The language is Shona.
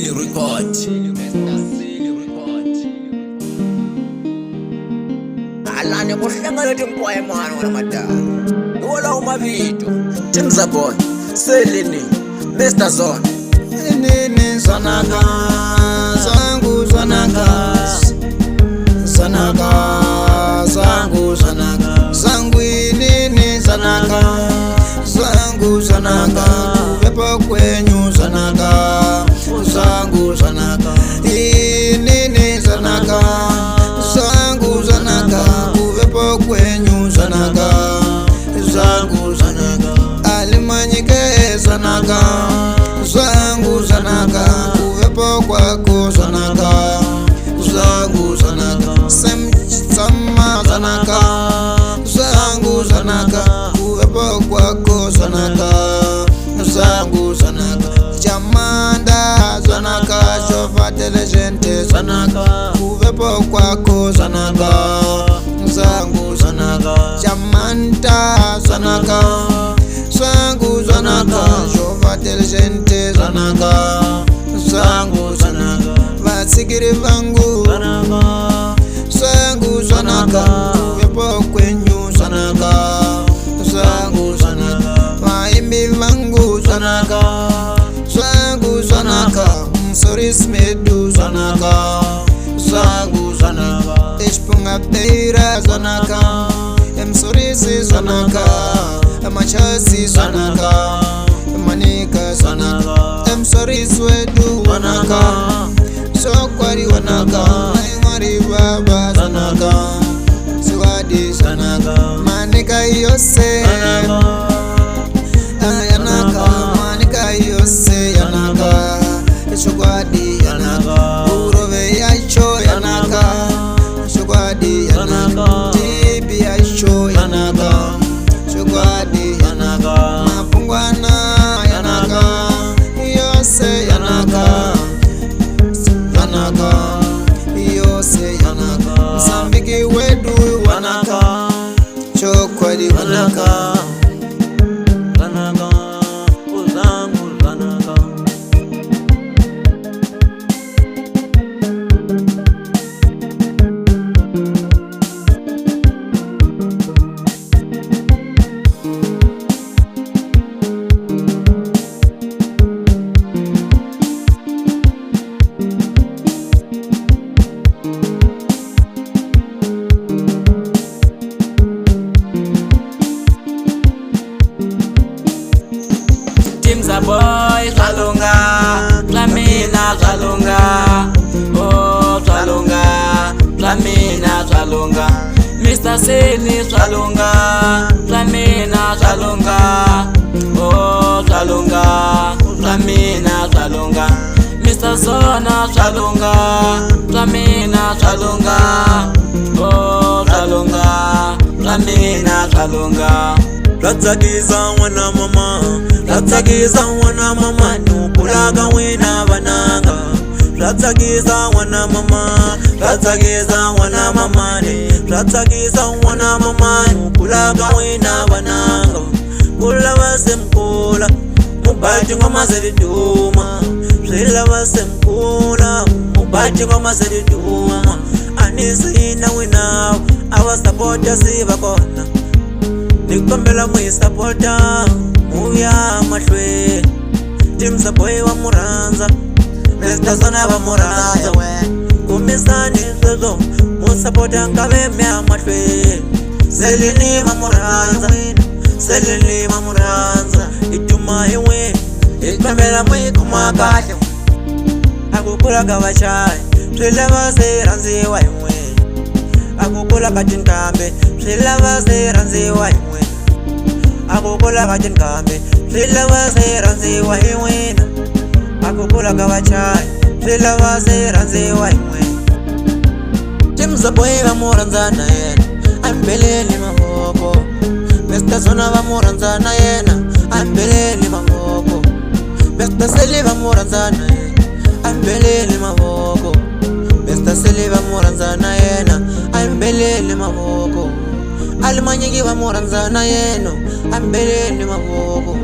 Silly Record. Alani kuhlangana timpoya mwana wala madala. Wala umavito. Tim Zabon, Selini, Mr. Zone. Nini zanaka, zangu zanaka, zanaka, zangu zanaka, zangu nini zanaka, zangu zanaka, kuwepo kwenyu zanaka, zangu zanaka, nini zanaka, zangu zanaka, kuwepo kwenyu zanaka, zangu zanaka, alimanyike zanaka, zangu zanaka, kuwepo kwako zanaka, zangu zanaka, sama zanaka, zangu zanaka, kuwepo kwako zanaka, zangu zanaka, chamanda zanaka, shofa telegente zanaka, kuwepo kwako zanaka, zangu zanaka, chamanda zanaka, zangu zanaka, shofa telegente zanaka, zangu zanaka, vasikiri vangu zanaka, zangu zanaka, kuwepo kwenyu zanaka, zangu zanaka, vaimbi vangu zanaka, zangu zanaka, msoris medu zanaka, zangu zanaka, ishpunga beira zanaka, msorisi zanaka, machasi zanaka, manika zanaka, msorisi wedu wanaka, sokwari wanaka, maimari baba zanaka, siwadi zanaka, manika yose yanaka, manika yose yanaka, sokwadi yanaka, urove yacho yanaka, sokwadi yanaka, tibi yacho yanaka, sokwadi yanaka, mapungwana yanaka, yose yanaka, yanaka, yose yanaka, Msambiki wedu wanaka, chokwadi wanaka, wanaka, uzangu wanaka. Tim Zaboy, Zalunga, Flamina, Zalunga, oh, Zalunga, Flamina, Zalunga, Mr. Silly, Zalunga, Flamina, Zalunga, oh, Zalunga, Flamina, Zalunga, Mr. Zona, Zalunga, Flamina, Zalunga, oh, Zalunga, Flamina, Zalunga. Ratsagiza wana mama, ratsagiza wana mama, nukulaga wena bananga. Ratsagiza wana mama, ratsagiza wana mama, ratsagiza wana mama, nukulaga wena bananga. Kula wase mkula, mubati ngoma zeduma. Shila wase mkula, mubati ngoma zeduma. Anisi ina wina, awa supporta siva kona. Nikombela mwisapota, muya mashwe. Tim Zaboy wa Muranza, Mr. Zona wa Muranza. Kumisani zozo, musapota nkaveme ya mashwe. Selini wa Muranza, Selini wa Muranza. Ituma iwe, ikombela mwikumakasha. Akukula kawachai, twileva seranzi wa iwe. Akukula katinkambe, twileva seranzi wa iwe. Akukula katinkambe, twileva seranzi wa iwe. Akukula kawachai, twileva seranzi wa iwe. Tim Zaboy wa Muranza na yena, ambeleli maboko. Mr. Zona wa Muranza na yena, ambeleli maboko. Mr. Silly wa Muranza na yena, ambeleli maboko. Mr. Silly wa Muranza na yena, ambeleli maboko. Alimanyiki wa Muranza na yeno, ambeleli maboko.